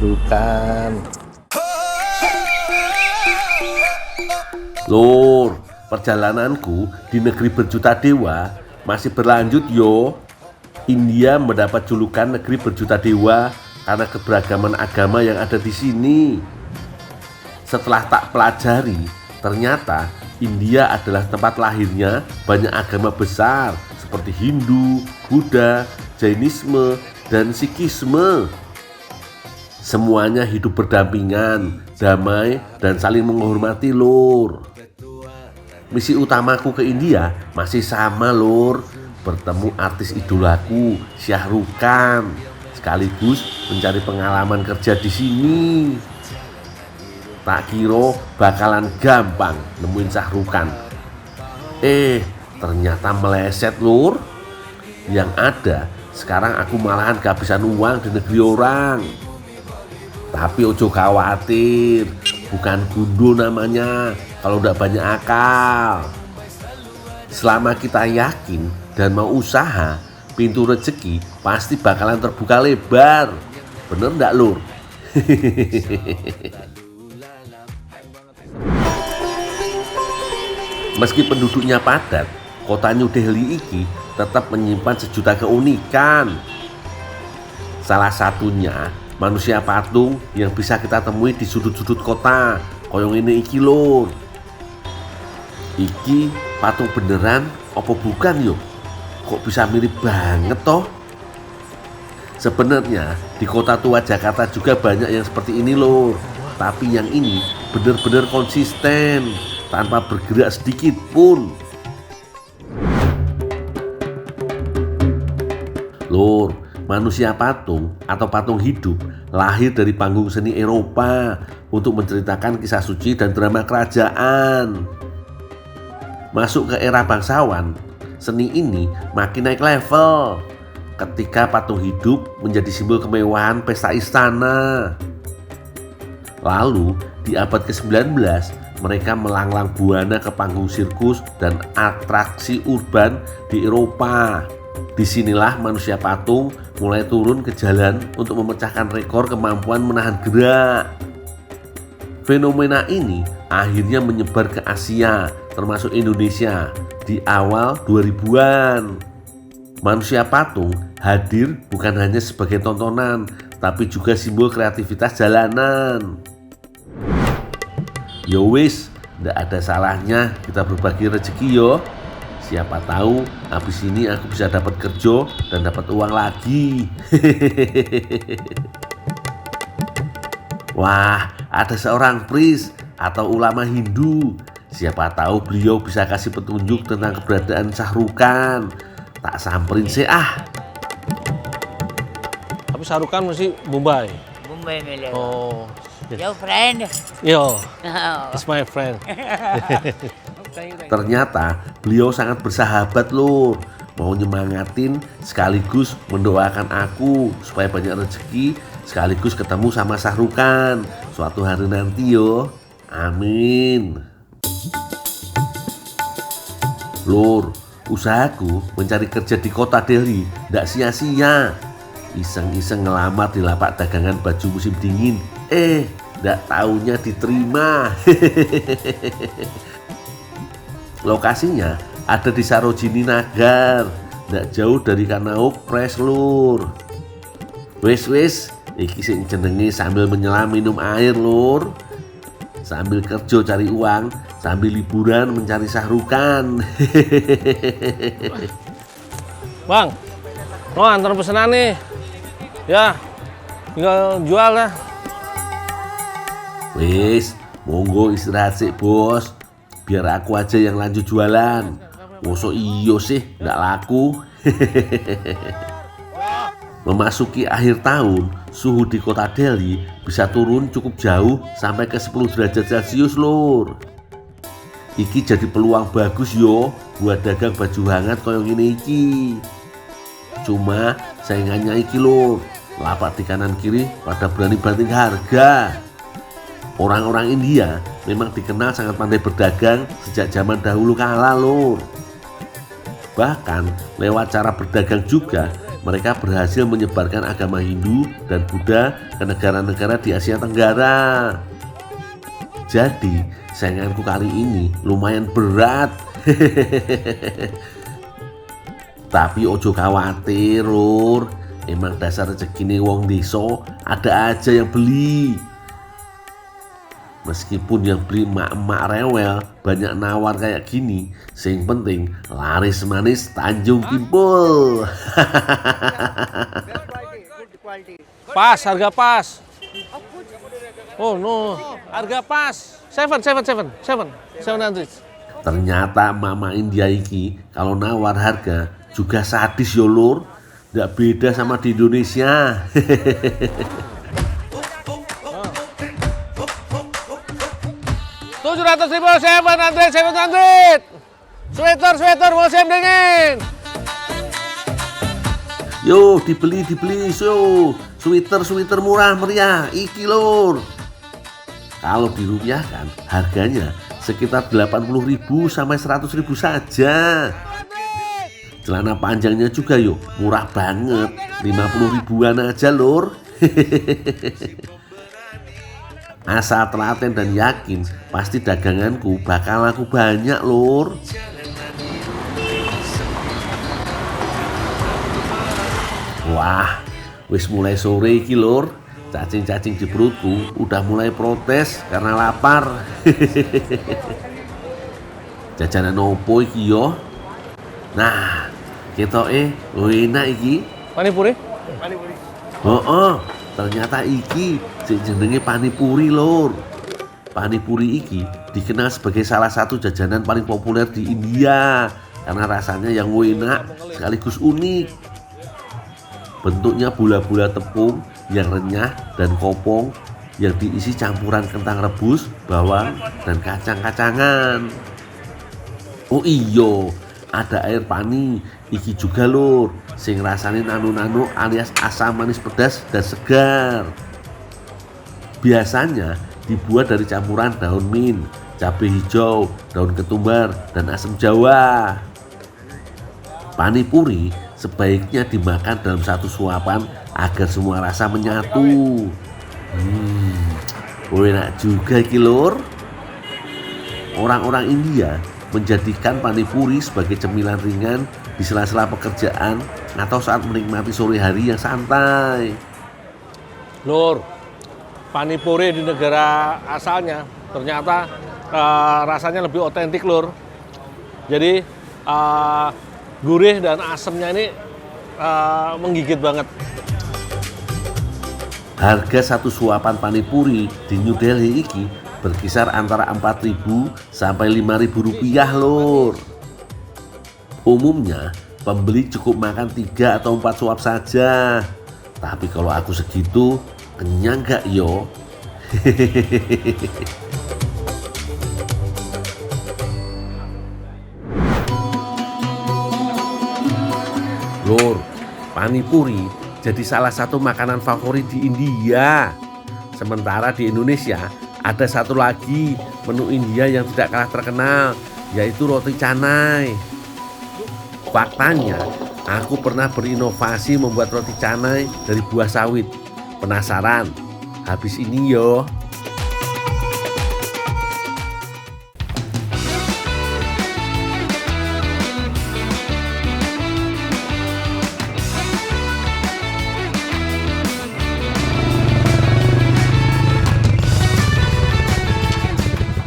Sahrukan. Lur, perjalananku di negeri berjuta dewa masih berlanjut yo. India mendapat julukan negeri berjuta dewa karena keberagaman agama yang ada di sini. Setelah tak pelajari, ternyata India adalah tempat lahirnya banyak agama besar seperti Hindu, Buddha, Jainisme, dan Sikhisme. Semuanya hidup berdampingan, damai, dan saling menghormati, lur. Misi utamaku ke India masih sama, lur. Bertemu artis idolaku, Sahrukan, sekaligus mencari pengalaman kerja di sini. Tak kira bakalan gampang nemuin Sahrukan. Ternyata meleset, lur. Yang ada, sekarang aku malahan kehabisan uang di negeri orang. Tapi ojo khawatir, bukan gundul namanya kalau udah banyak akal. Selama kita yakin dan mau usaha, pintu rezeki pasti bakalan terbuka lebar. Bener ndak, lur? Meski penduduknya padat, kota New Delhi ini tetap menyimpan sejuta keunikan. Salah satunya manusia patung yang bisa kita temui di sudut-sudut kota. Koyong ini iki, lur. Iki patung beneran apa bukan yo? Kok bisa mirip banget toh? Sebenarnya di kota tua Jakarta juga banyak yang seperti ini, lur. Tapi yang ini bener-bener konsisten tanpa bergerak sedikit pun. Lur, manusia patung atau patung hidup lahir dari panggung seni Eropa untuk menceritakan kisah suci dan drama kerajaan. Masuk ke era bangsawan, seni ini makin naik level ketika patung hidup menjadi simbol kemewahan pesta istana. Lalu di abad ke-19 mereka melanglang buana ke panggung sirkus dan atraksi urban di Eropa. Disinilah manusia patung mulai turun ke jalan untuk memecahkan rekor kemampuan menahan gerak. Fenomena ini akhirnya menyebar ke Asia, termasuk Indonesia, di awal 2000-an. Manusia patung hadir bukan hanya sebagai tontonan, tapi juga simbol kreativitas jalanan. Yo wis, ndak ada salahnya kita berbagi rezeki yo. Siapa tahu habis ini aku bisa dapat kerja dan dapat uang lagi. Wah, ada seorang priest atau ulama Hindu. Siapa tahu beliau bisa kasih petunjuk tentang keberadaan Sahrukan. Tak samperin sih ah. Tapi Sahrukan mesti Mumbai. Mumbai में ले Oh, your friend. yo, it's my friend. Ternyata beliau sangat bersahabat, lur. Mau nyemangatin sekaligus mendoakan aku supaya banyak rezeki, sekaligus ketemu sama Sahrukan suatu hari nanti yo. Amin. Lur, usahaku mencari kerja di kota Delhi ndak sia-sia. Iseng-iseng ngelamar di lapak dagangan baju musim dingin. Ndak taunya diterima. Lokasinya ada di Sarojini Nagar, ndak jauh dari Kanauk Press, lur. Wis, iki sing jenenge sambil menyelam minum air, lur. Sambil kerja cari uang, sambil liburan mencari Sahrukan. Bang, mau antar pesanan nih. Ya, tinggal jual ya. Wis, monggo istirahat sih, bos. Biar aku aja yang lanjut jualan. Mosok iyo sih, ndak laku. Memasuki akhir tahun, suhu di kota Delhi bisa turun cukup jauh sampai ke 10 derajat Celcius, lur. Iki jadi peluang bagus yo buat dagang baju hangat koyong ini iki. Cuma saingannya iki, lur. Lapak di kanan kiri pada berani banting harga. Orang-orang India memang dikenal sangat pandai berdagang sejak zaman dahulu kala, lur. Bahkan lewat cara berdagang juga mereka berhasil menyebarkan agama Hindu dan Buddha ke negara-negara di Asia Tenggara. Jadi, sainganku kali ini lumayan berat. Tapi ojo khawatir, Lur. Emang dasar rezekine wong desa ada aja yang beli. Meskipun yang beli emak-emak rewel banyak nawar kayak gini, sing penting laris manis Tanjung Kimpul. Pas, harga pas. Oh no, harga pas. 700. Ternyata mama India iki kalau nawar harga juga sadis yo, Lur. Nggak beda sama di Indonesia. 700.000, 700. Sweater musim dingin. Yo, dibeli yo. Sweater murah meriah iki, Lur. Kalau dirupiahkan harganya sekitar 80.000 sampai 100.000 saja. Celana panjangnya juga yuk, murah banget, 50 ribuan aja, Lur. Asal telaten dan yakin, pasti daganganku bakal laku banyak, Lur. Wah, wis mulai sore iki, Lur. Cacing-cacing di perutku udah mulai protes karena lapar. Jajanan opo iki yo? Nah, ketoke enak iki. Panipuri? Oh, ternyata iki sing jenenge panipuri, Lur. Panipuri iki dikenal sebagai salah satu jajanan paling populer di India karena rasanya yang enak sekaligus unik. Bentuknya bola-bola tepung yang renyah dan kopong yang diisi campuran kentang rebus, bawang, dan kacang-kacangan. Oh iyo, ada air pani iki juga, Lur, sing rasane nano-nano alias asam manis pedas dan segar. Biasanya dibuat dari campuran daun mint, cabai hijau, daun ketumbar, dan asam jawa. Panipuri sebaiknya dimakan dalam satu suapan agar semua rasa menyatu. Enak juga iki, Lur. Orang-orang India menjadikan panipuri sebagai cemilan ringan di sela-sela pekerjaan atau saat menikmati sore hari yang santai. Lur, panipuri di negara asalnya ternyata rasanya lebih otentik, Lur. Jadi gurih dan asamnya ini menggigit banget. Harga satu suapan panipuri di New Delhi iki berkisar antara 4.000 sampai 5.000 rupiah, Lur. Umumnya pembeli cukup makan 3 atau 4 suap saja. Tapi kalau aku segitu, kenyang gak yo? Lur, panipuri jadi salah satu makanan favorit di India. Sementara di Indonesia ada satu lagi menu India yang tidak kalah terkenal, yaitu roti canai. Faktanya, aku pernah berinovasi membuat roti canai dari buah sawit. Penasaran? Habis ini yo.